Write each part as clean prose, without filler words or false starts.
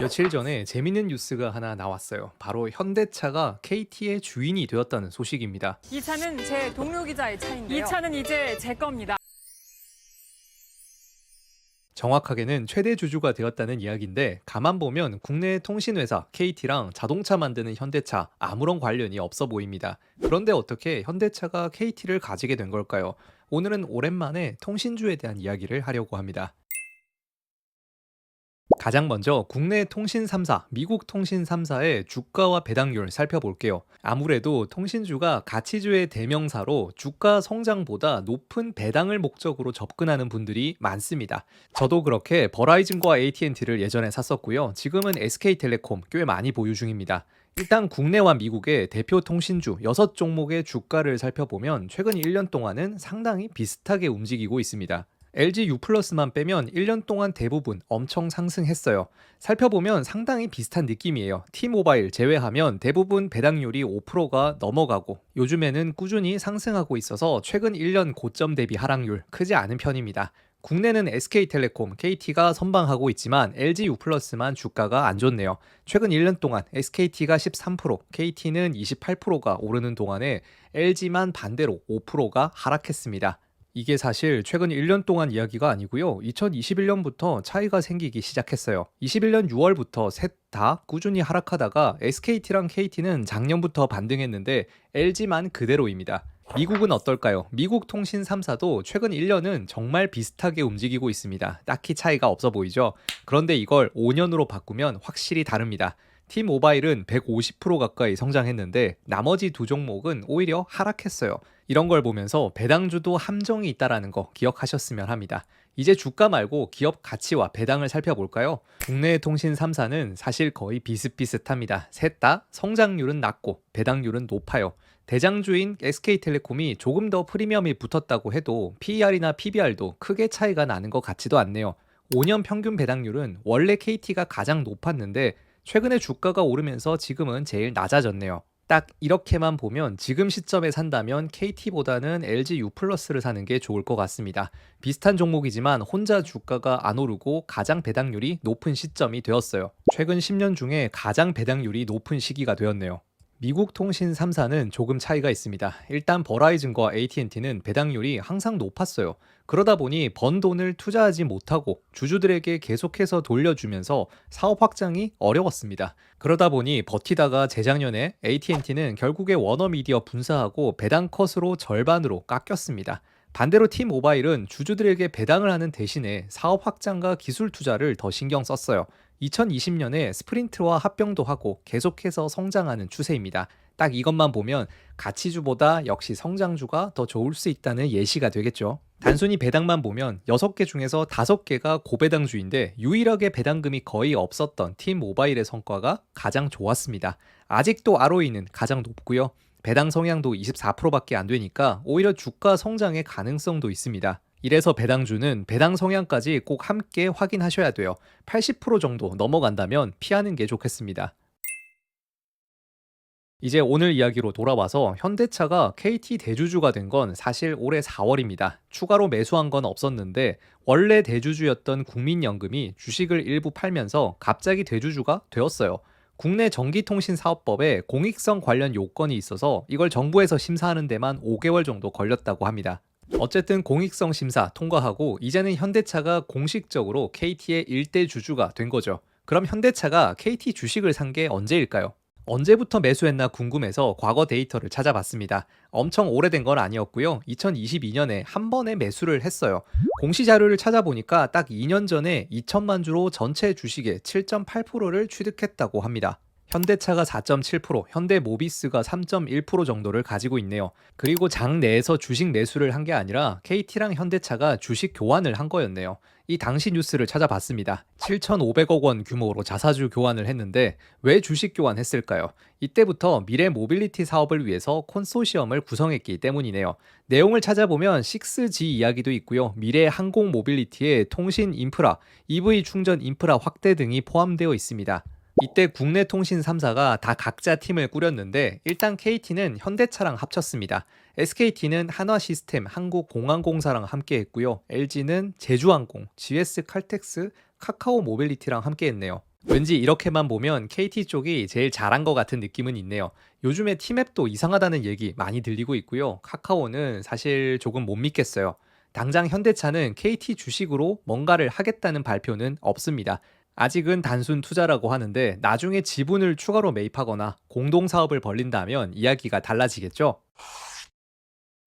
며칠 전에 재밌는 뉴스가 하나 나왔어요. 바로 현대차가 KT의 주인이 되었다는 소식입니다. 이 차는 제 동료 기자의 차인데요. 이 차는 이제 제 겁니다. 정확하게는 최대 주주가 되었다는 이야기인데 가만 보면 국내 통신회사 KT랑 자동차 만드는 현대차 아무런 관련이 없어 보입니다. 그런데 어떻게 현대차가 KT를 가지게 된 걸까요? 오늘은 오랜만에 통신주에 대한 이야기를 하려고 합니다. 가장 먼저 국내 통신 3사, 미국 통신 3사의 주가와 배당률 살펴볼게요. 아무래도 통신주가 가치주의 대명사로 주가 성장보다 높은 배당을 목적으로 접근하는 분들이 많습니다. 저도 그렇게 버라이즌과 AT&T를 예전에 샀었고요. 지금은 SK텔레콤 꽤 많이 보유 중입니다. 일단 국내와 미국의 대표 통신주 6종목의 주가를 살펴보면 최근 1년 동안은 상당히 비슷하게 움직이고 있습니다. LG U+만 빼면 1년 동안 대부분 엄청 상승했어요. 살펴보면 상당히 비슷한 느낌이에요. T모바일 제외하면 대부분 배당률이 5%가 넘어가고 요즘에는 꾸준히 상승하고 있어서 최근 1년 고점 대비 하락률 크지 않은 편입니다. 국내는 SK텔레콤, KT가 선방하고 있지만 LG U+만 주가가 안 좋네요. 최근 1년 동안 SKT가 13%, KT는 28%가 오르는 동안에 LG만 반대로 5%가 하락했습니다. 이게 사실 최근 1년 동안 이야기가 아니고요. 2021년부터 차이가 생기기 시작했어요. 21년 6월부터 셋 다 꾸준히 하락하다가 SKT랑 KT는 작년부터 반등했는데 LG만 그대로입니다. 미국은 어떨까요? 미국 통신 3사도 최근 1년은 정말 비슷하게 움직이고 있습니다. 딱히 차이가 없어 보이죠? 그런데 이걸 5년으로 바꾸면 확실히 다릅니다. T모바일은 150% 가까이 성장했는데 나머지 두 종목은 오히려 하락했어요. 이런 걸 보면서 배당주도 함정이 있다는 거 기억하셨으면 합니다. 이제 주가 말고 기업 가치와 배당을 살펴볼까요? 국내 통신 3사는 사실 거의 비슷비슷합니다. 셋 다 성장률은 낮고 배당률은 높아요. 대장주인 SK텔레콤이 조금 더 프리미엄이 붙었다고 해도 PER이나 PBR도 크게 차이가 나는 것 같지도 않네요. 5년 평균 배당률은 원래 KT가 가장 높았는데 최근에 주가가 오르면서 지금은 제일 낮아졌네요. 딱 이렇게만 보면 지금 시점에 산다면 KT보다는 LG U+를 사는 게 좋을 것 같습니다. 비슷한 종목이지만 혼자 주가가 안 오르고 가장 배당률이 높은 시점이 되었어요. 최근 10년 중에 가장 배당률이 높은 시기가 되었네요. 미국 통신 3사는 조금 차이가 있습니다. 일단 버라이즌과 AT&T는 배당률이 항상 높았어요. 그러다 보니 번 돈을 투자하지 못하고 주주들에게 계속해서 돌려주면서 사업 확장이 어려웠습니다. 그러다 보니 버티다가 재작년에 AT&T는 결국에 워너미디어 분사하고 배당 컷으로 절반으로 깎였습니다. 반대로 T모바일은 주주들에게 배당을 하는 대신에 사업 확장과 기술 투자를 더 신경 썼어요. 2020년에 스프린트와 합병도 하고 계속해서 성장하는 추세입니다. 딱 이것만 보면 가치주보다 역시 성장주가 더 좋을 수 있다는 예시가 되겠죠. 단순히 배당만 보면 6개 중에서 5개가 고배당주인데 유일하게 배당금이 거의 없었던 T모바일의 성과가 가장 좋았습니다. 아직도 ROE는 가장 높고요. 배당 성향도 24%밖에 안 되니까 오히려 주가 성장의 가능성도 있습니다. 이래서 배당주는 배당 성향까지 꼭 함께 확인하셔야 돼요. 80% 정도 넘어간다면 피하는 게 좋겠습니다. 이제 오늘 이야기로 돌아와서 현대차가 KT 대주주가 된 건 사실 올해 4월입니다. 추가로 매수한 건 없었는데 원래 대주주였던 국민연금이 주식을 일부 팔면서 갑자기 대주주가 되었어요. 국내 전기통신사업법에 공익성 관련 요건이 있어서 이걸 정부에서 심사하는 데만 5개월 정도 걸렸다고 합니다. 어쨌든 공익성 심사 통과하고 이제는 현대차가 공식적으로 KT의 일대 주주가 된 거죠. 그럼 현대차가 KT 주식을 산 게 언제일까요? 언제부터 매수했나 궁금해서 과거 데이터를 찾아봤습니다. 엄청 오래된 건 아니었고요. 2022년에 한 번에 매수를 했어요. 공시 자료를 찾아보니까 딱 2년 전에 2천만 주로 전체 주식의 7.8%를 취득했다고 합니다. 현대차가 4.7%, 현대모비스가 3.1% 정도를 가지고 있네요. 그리고 장 내에서 주식 매수를 한 게 아니라 KT랑 현대차가 주식 교환을 한 거였네요. 이 당시 뉴스를 찾아봤습니다. 7,500억 원 규모로 자사주 교환을 했는데 왜 주식 교환했을까요? 이때부터 미래 모빌리티 사업을 위해서 콘소시엄을 구성했기 때문이네요. 내용을 찾아보면 6G 이야기도 있고요. 미래 항공 모빌리티의 통신 인프라, EV 충전 인프라 확대 등이 포함되어 있습니다. 이때 국내 통신 3사가 다 각자 팀을 꾸렸는데 일단 KT는 현대차랑 합쳤습니다. SKT는 한화시스템, 한국공항공사랑 함께 했고요. LG는 제주항공, GS칼텍스, 카카오 모빌리티랑 함께 했네요. 왠지 이렇게만 보면 KT 쪽이 제일 잘한 것 같은 느낌은 있네요. 요즘에 티맵도 이상하다는 얘기 많이 들리고 있고요. 카카오는 사실 조금 못 믿겠어요. 당장 현대차는 KT 주식으로 뭔가를 하겠다는 발표는 없습니다. 아직은 단순 투자라고 하는데 나중에 지분을 추가로 매입하거나 공동 사업을 벌린다면 이야기가 달라지겠죠.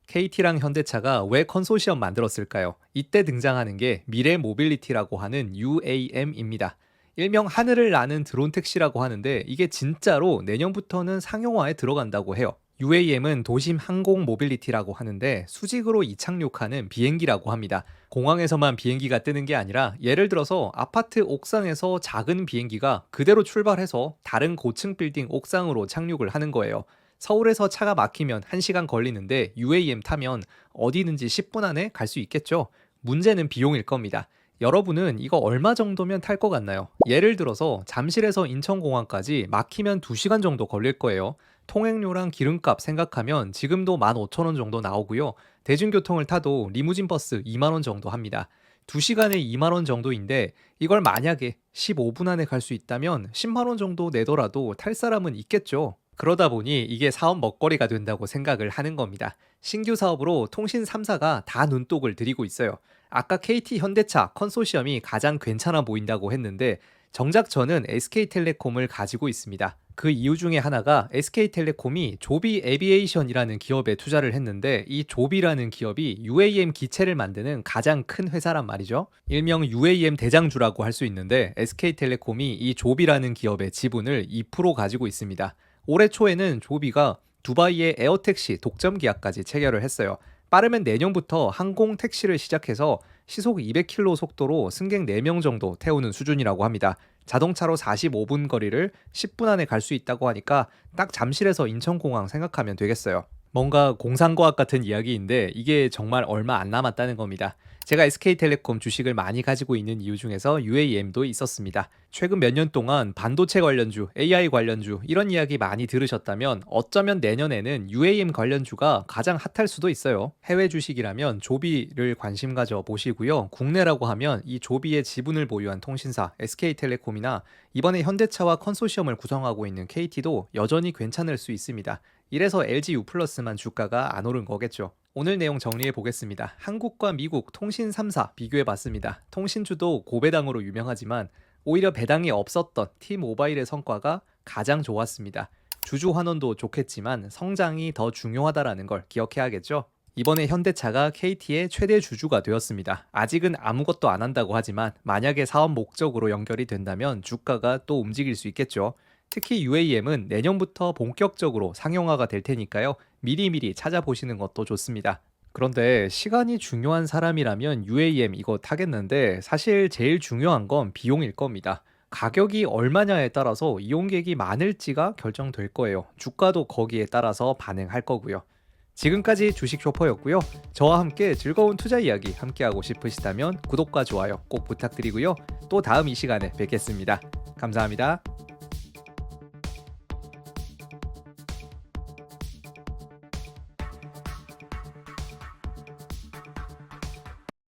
KT랑 현대차가 왜 컨소시엄 만들었을까요? 이때 등장하는 게 미래 모빌리티라고 하는 UAM입니다. 일명 하늘을 나는 드론 택시라고 하는데 이게 진짜로 내년부터는 상용화에 들어간다고 해요. UAM은 도심 항공 모빌리티라고 하는데 수직으로 이착륙하는 비행기라고 합니다. 공항에서만 비행기가 뜨는 게 아니라 예를 들어서 아파트 옥상에서 작은 비행기가 그대로 출발해서 다른 고층 빌딩 옥상으로 착륙을 하는 거예요. 서울에서 차가 막히면 1시간 걸리는데 UAM 타면 어디든지 10분 안에 갈 수 있겠죠. 문제는 비용일 겁니다. 여러분은 이거 얼마 정도면 탈 것 같나요? 예를 들어서 잠실에서 인천공항까지 막히면 2시간 정도 걸릴 거예요. 통행료랑 기름값 생각하면 지금도 15,000원 정도 나오고요. 대중교통을 타도 리무진 버스 2만 원 정도 합니다. 2시간에 2만 원 정도인데 이걸 만약에 15분 안에 갈 수 있다면 10만 원 정도 내더라도 탈 사람은 있겠죠. 그러다 보니 이게 사업 먹거리가 된다고 생각을 하는 겁니다. 신규 사업으로 통신 3사가 다 눈독을 들이고 있어요. 아까 KT 현대차 컨소시엄이 가장 괜찮아 보인다고 했는데 정작 저는 SK텔레콤을 가지고 있습니다. 그 이유 중에 하나가 SK텔레콤이 조비 에비에이션이라는 기업에 투자를 했는데 이 조비라는 기업이 UAM 기체를 만드는 가장 큰 회사란 말이죠. 일명 UAM 대장주라고 할 수 있는데 SK텔레콤이 이 조비라는 기업의 지분을 2% 가지고 있습니다. 올해 초에는 조비가 두바이의 에어택시 독점 계약까지 체결을 했어요. 빠르면 내년부터 항공 택시를 시작해서 시속 200km 속도로 승객 4명 정도 태우는 수준이라고 합니다. 자동차로 45분 거리를 10분 안에 갈 수 있다고 하니까 딱 잠실에서 인천공항 생각하면 되겠어요. 뭔가 공상과학 같은 이야기인데 이게 정말 얼마 안 남았다는 겁니다. 제가 SK텔레콤 주식을 많이 가지고 있는 이유 중에서 UAM도 있었습니다. 최근 몇 년 동안 반도체 관련주, AI 관련주 이런 이야기 많이 들으셨다면 어쩌면 내년에는 UAM 관련주가 가장 핫할 수도 있어요. 해외 주식이라면 조비를 관심 가져 보시고요. 국내라고 하면 이 조비의 지분을 보유한 통신사 SK텔레콤이나 이번에 현대차와 컨소시엄을 구성하고 있는 KT도 여전히 괜찮을 수 있습니다. 이래서 LG U+만 주가가 안 오른 거겠죠. 오늘 내용 정리해 보겠습니다. 한국과 미국 통신 3사 비교해 봤습니다. 통신주도 고배당으로 유명하지만 오히려 배당이 없었던 T모바일의 성과가 가장 좋았습니다. 주주 환원도 좋겠지만 성장이 더 중요하다라는 걸 기억해야겠죠. 이번에 현대차가 KT의 최대 주주가 되었습니다. 아직은 아무것도 안 한다고 하지만 만약에 사업 목적으로 연결이 된다면 주가가 또 움직일 수 있겠죠. 특히 UAM은 내년부터 본격적으로 상용화가 될 테니까요. 미리미리 찾아보시는 것도 좋습니다. 그런데 시간이 중요한 사람이라면 UAM 이거 타겠는데 사실 제일 중요한 건 비용일 겁니다. 가격이 얼마냐에 따라서 이용객이 많을지가 결정될 거예요. 주가도 거기에 따라서 반응할 거고요. 지금까지 주식 쇼퍼였고요. 저와 함께 즐거운 투자 이야기 함께하고 싶으시다면 구독과 좋아요 꼭 부탁드리고요. 또 다음 이 시간에 뵙겠습니다. 감사합니다.